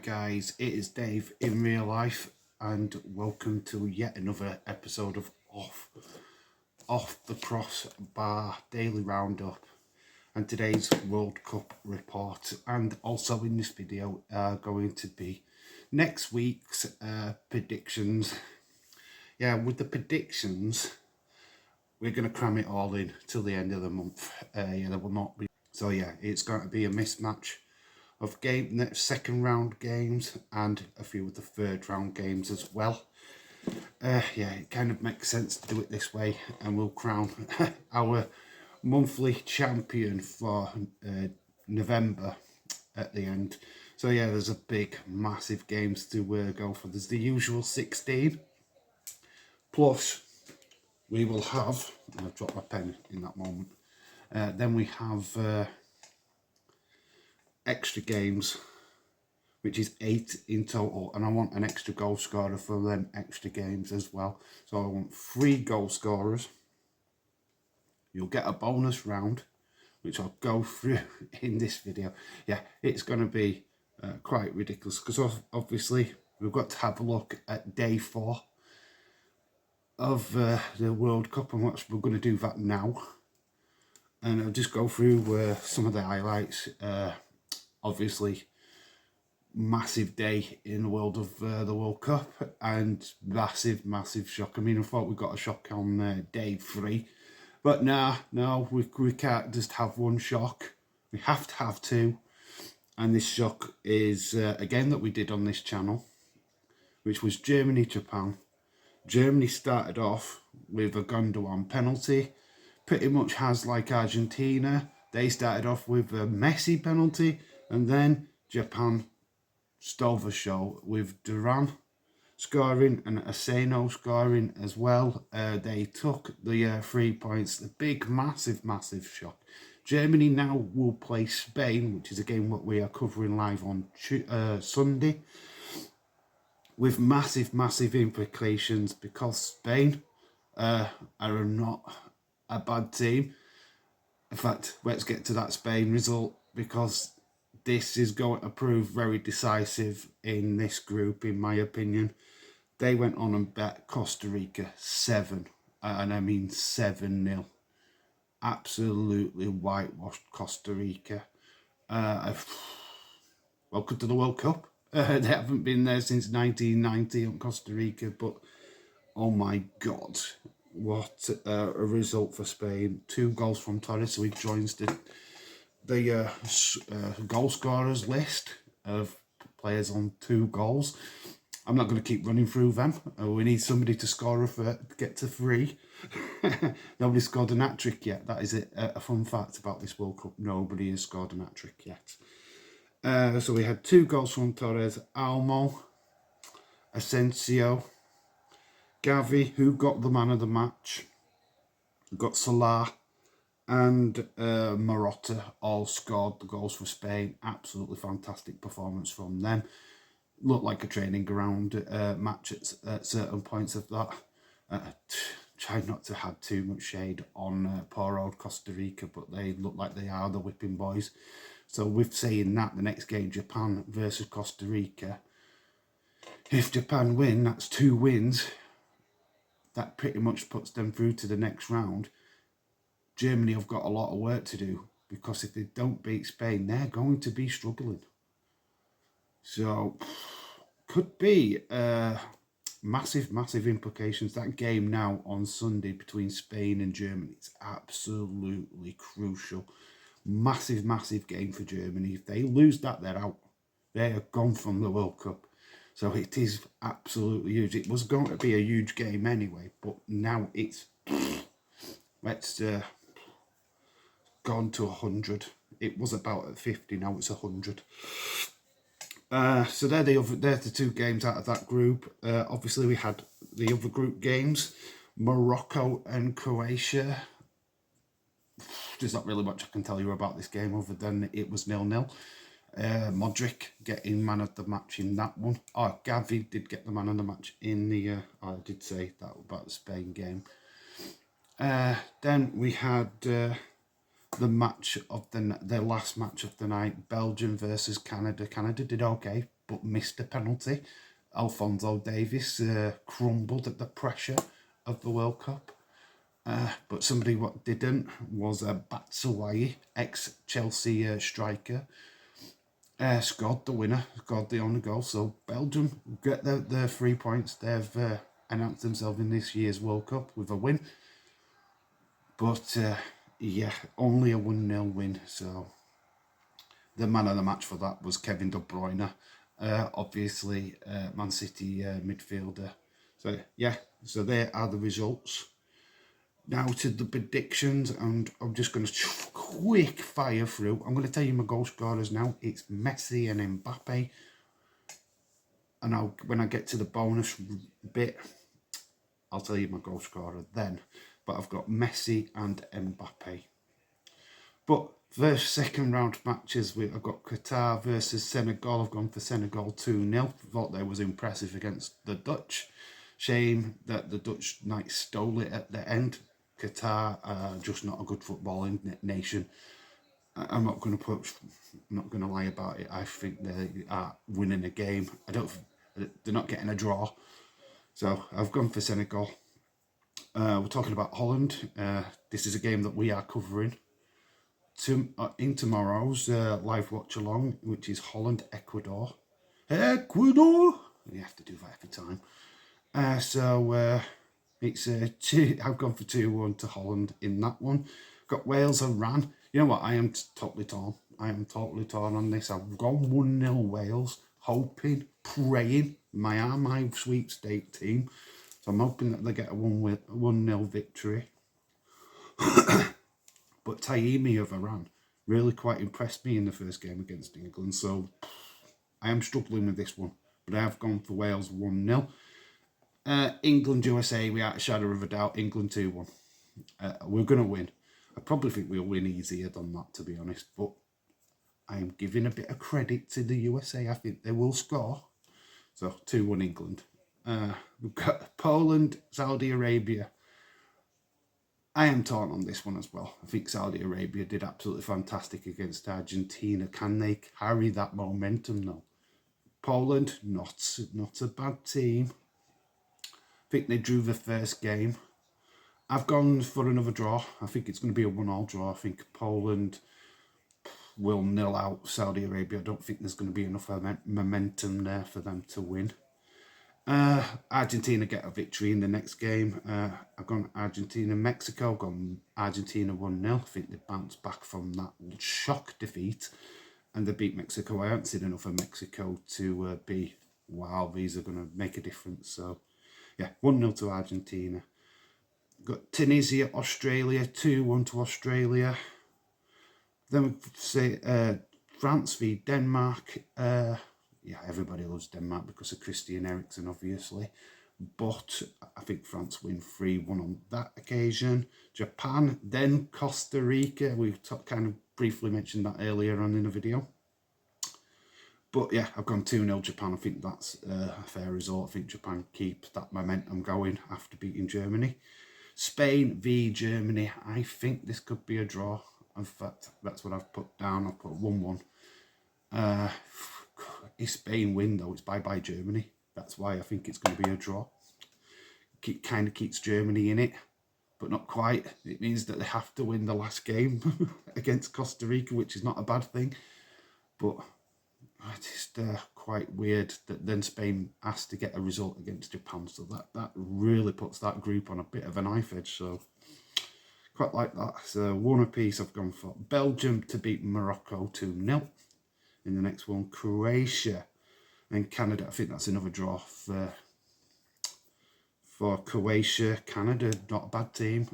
guys, it is Dave in real life and welcome to yet another episode of Off the Crossbar Daily Roundup and today's World Cup report. And also in this video going to be next week's predictions. Yeah, with the predictions we're going to cram it all in till the end of the month. Yeah, there will not be, so yeah, it's going to be a mismatch of second round games and a few of the third round games as well. Yeah, it kind of makes sense to do it this way, and we'll crown our monthly champion for November at the end. So yeah, there's a big massive games to go for. There's the usual 16 plus we will have, I've dropped my pen in that moment, then we have extra games, which is 8 in total, and I want an extra goal scorer for them extra games as well. So I want 3 goal scorers. You'll get a bonus round, which I'll go through in this video. Yeah, it's going to be quite ridiculous because obviously we've got to have a look at day 4 of the World Cup, and we're going to do that now. And I'll just go through some of the highlights. Obviously, massive day in the world of the World Cup, and massive shock. I mean, I thought we got a shock on day 3, but no, we can't just have one shock. We have to have 2, and this shock is again that we did on this channel, which was Germany-Japan. Germany started off with a Gundogan penalty, pretty much has like Argentina. They started off with a Messi penalty, and then Japan stole the show with Duran scoring and Aseno scoring as well. They took the 3 points. The big, massive shock. Germany now will play Spain, which is a game what we are covering live on Sunday, with massive implications because Spain are not a bad team. In fact, let's get to that Spain result, because this is going to prove very decisive in this group, in my opinion. They went on and bet Costa Rica 7, and I mean 7-0. Absolutely whitewashed Costa Rica. Welcome to the World Cup. They haven't been there since 1990 on Costa Rica, but oh my God, what a result for Spain. 2 goals from Torres, so he joins the goal scorers list of players on 2 goals. I'm not going to keep running through them. We need somebody to score to get to 3. Nobody scored an hat-trick yet. That is a fun fact about this World Cup. Nobody has scored an hat-trick yet. So we had 2 goals from Torres, Almo, Asensio, Gavi, who got the man of the match. We got Salah and Morocco all scored the goals for Spain. Absolutely fantastic performance from them. Looked like a training ground match at certain points of that. Try not to have too much shade on poor old Costa Rica, but they look like they are the whipping boys. So with saying that, the next game, Japan versus Costa Rica, if Japan win, that's 2 wins. That pretty much puts them through to the next round. Germany have got a lot of work to do, because if they don't beat Spain, they're going to be struggling. So, could be massive implications. That game now on Sunday between Spain and Germany is absolutely crucial. Massive game for Germany. If they lose that, they're out. They are gone from the World Cup. So it is absolutely huge. It was going to be a huge game anyway, but now it's gone to 100. It was about at 50. Now it's 100. So they're the 2 games out of that group. Obviously, we had the other group games, Morocco and Croatia. There's not really much I can tell you about this game other than it was 0-0. Modric getting man of the match in that one. Oh, Gavi did get the man of the match in the... I did say that about the Spain game. Then we had the match of the last match of the night, Belgium versus Canada. Canada did okay. but missed a penalty. Alphonso Davies crumbled at the pressure of the World Cup. But somebody what didn't was Batshuayi, ex-Chelsea striker, scored the winner, scored the only goal. So Belgium get their 3 points. They've announced themselves in this year's World Cup with a win. But yeah, only a 1-0 win. So the man of the match for that was Kevin De Bruyne, obviously Man City midfielder. So yeah, so there are the results. Now to the predictions, and I'm just going to quick fire through. I'm going to tell you my goal scorers now. It's Messi and Mbappe. And when I get to the bonus bit, I'll tell you my goal scorer then. But I've got Messi and Mbappe. But first, second round matches, I've got Qatar versus Senegal. I've gone for Senegal 2-0. Thought they was impressive against the Dutch. Shame that the Dutch Knights stole it at the end. Qatar are just not a good footballing nation. I'm not going to lie about it. I think they are winning a game. They're not getting a draw. So I've gone for Senegal. We're talking about Holland. This is a game that we are covering in tomorrow's live watch along, which is Holland Ecuador. Ecuador. You have to do that every time. It's I've gone for 2-1 to Holland in that one. Got Wales and Iran. You know what? I am totally torn. I am totally torn on this. I've gone 1-0 Wales, hoping, praying. My sweepstake team. So I'm hoping that they get a 1-0 victory. But Taimi of Iran really quite impressed me in the first game against England. So I am struggling with this one. But I have gone for Wales 1-0. England, USA, without a shadow of a doubt, England 2-1. We're going to win. I probably think we'll win easier than that, to be honest. But I am giving a bit of credit to the USA. I think they will score. So 2-1 England. We've got Poland, Saudi Arabia. I am torn on this one as well. I think Saudi Arabia did absolutely fantastic against Argentina. Can they carry that momentum now? Poland, not a bad team. I think they drew the first game. I've gone for another draw. I think it's going to be a 1-1 draw. I think Poland will nil out Saudi Arabia. I don't think there's going to be enough momentum there for them to win. Argentina get a victory in the next game. I've gone Argentina, Mexico. I've gone Argentina 1-0. I think they bounced back from that shock defeat and they beat Mexico. I haven't seen enough of Mexico to be, wow, these are going to make a difference. So, yeah, 1-0 to Argentina. Got Tunisia, Australia, 2-1 to Australia. Then we say France v Denmark. Yeah, everybody loves Denmark because of Christian Eriksen, obviously. But I think France win 3-1 on that occasion. Japan, then Costa Rica. We kind of briefly mentioned that earlier on in the video. But yeah, I've gone 2-0 Japan. I think that's a fair result. I think Japan keeps that momentum going after beating Germany. Spain v Germany. I think this could be a draw. In fact, that's what I've put down. I've put 1-1. If Spain win, though, it's bye-bye Germany. That's why I think it's going to be a draw. It kind of keeps Germany in it, but not quite. It means that they have to win the last game against Costa Rica, which is not a bad thing. But it's just quite weird that then Spain has to get a result against Japan. So that really puts that group on a bit of a knife edge. So quite like that. So one apiece I've gone for. Belgium to beat Morocco 2-0. In the next one, Croatia and Canada. I think that's another draw for Croatia. Canada, not a bad team.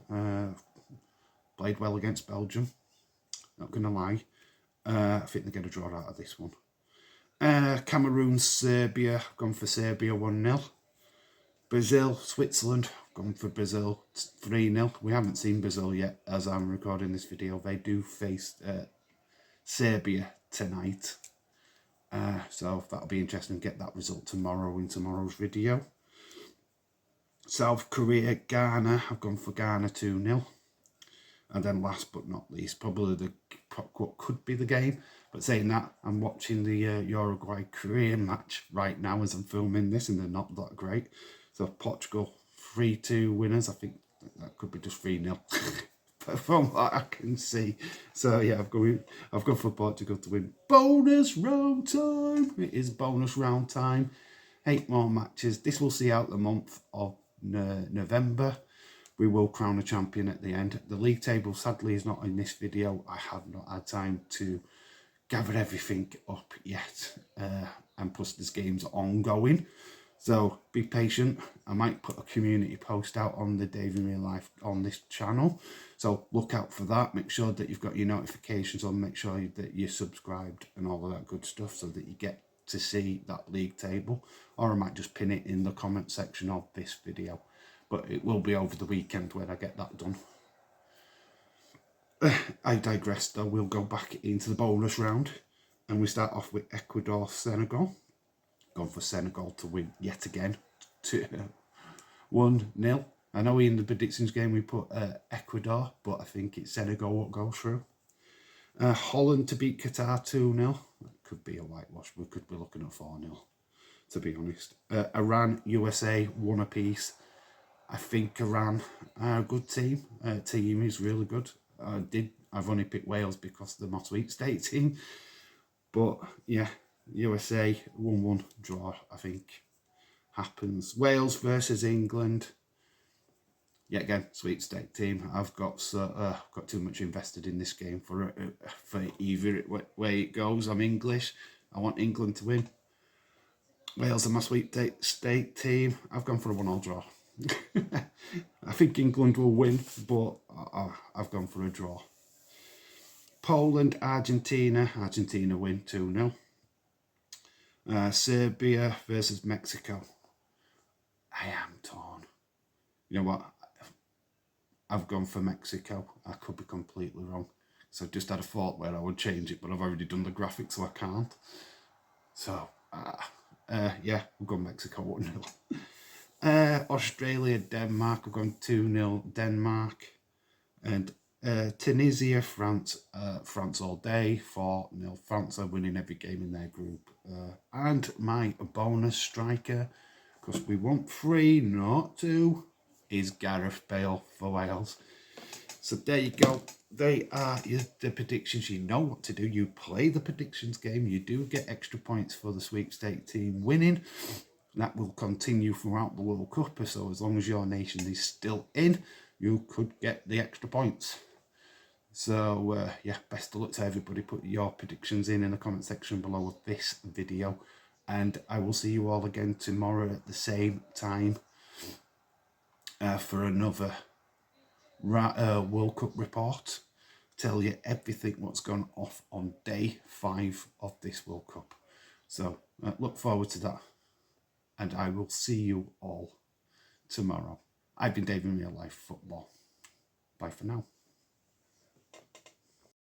Played well against Belgium. Not going to lie. I think they get a draw out of this one. Cameroon, Serbia. I've gone for Serbia 1-0. Brazil, Switzerland. I've gone for Brazil 3-0. We haven't seen Brazil yet as I'm recording this video. They do face Serbia tonight. So that'll be interesting to get that result tomorrow in tomorrow's video. South Korea, Ghana. I've gone for Ghana 2-0. And then last but not least, probably what could be the game. But saying that, I'm watching the Uruguay-Korean match right now as I'm filming this, and they're not that great. So Portugal 3-2 winners. I think that could be just 3-0 from what I can see. So yeah, I've gone for Portugal to win. Bonus round time. It is bonus round time. 8 more matches. This will see out the month of November. We will crown a champion at the end. The league table, sadly, is not in this video. I have not had time to gather everything up yet. And plus, this game's ongoing. So be patient. I might put a community post out on the Dave in Real Life on this channel. So look out for that. Make sure that you've got your notifications on. Make sure that you're subscribed and all of that good stuff so that you get to see that league table. Or I might just pin it in the comment section of this video. But it will be over the weekend when I get that done. I digress though. We'll go back into the bonus round. And we start off with Ecuador, Senegal. Gone for Senegal to win yet again. 1-0. I know in the predictions game we put Ecuador, but I think it's Senegal what goes through. Holland to beat Qatar 2-0. That could be a whitewash. We could be looking at 4-0, to be honest. Iran, USA, 1 apiece. I think Iran are a good team. Team is really good. I've only picked Wales because they're my sweet state team. But yeah, USA 1-1 draw, I think, happens. Wales versus England. Yet again, sweet state team. I've got too much invested in this game for either way it goes. I'm English. I want England to win. Wales are my sweet state team. I've gone for a 1-1 draw. I think England will win, but I've gone for a draw. Poland, Argentina. Argentina win 2-0. Serbia versus Mexico. I am torn. You know what? I've gone for Mexico. I could be completely wrong. So I just had a thought where I would change it, but I've already done the graphics, so I can't. So, yeah, we'll go Mexico 1-0. Australia, Denmark. I've gone 2-0 Denmark. And Tunisia, France. France all day, 4-0. France are winning every game in their group. And my bonus striker, because we want 3, not 2, is Gareth Bale for Wales. So there you go. They are the predictions. You know what to do. You play the predictions game. You do get extra points for the sweepstake team winning. That will continue throughout the World Cup. So as long as your nation is still in, you could get the extra points. So yeah, best of luck to everybody. Put your predictions in the comment section below of this video. And I will see you all again tomorrow at the same time for another World Cup report. Tell you everything what's gone off on day 5 of this World Cup. So look forward to that. And I will see you all tomorrow. I've been Dave in Real Life Football. Bye for now.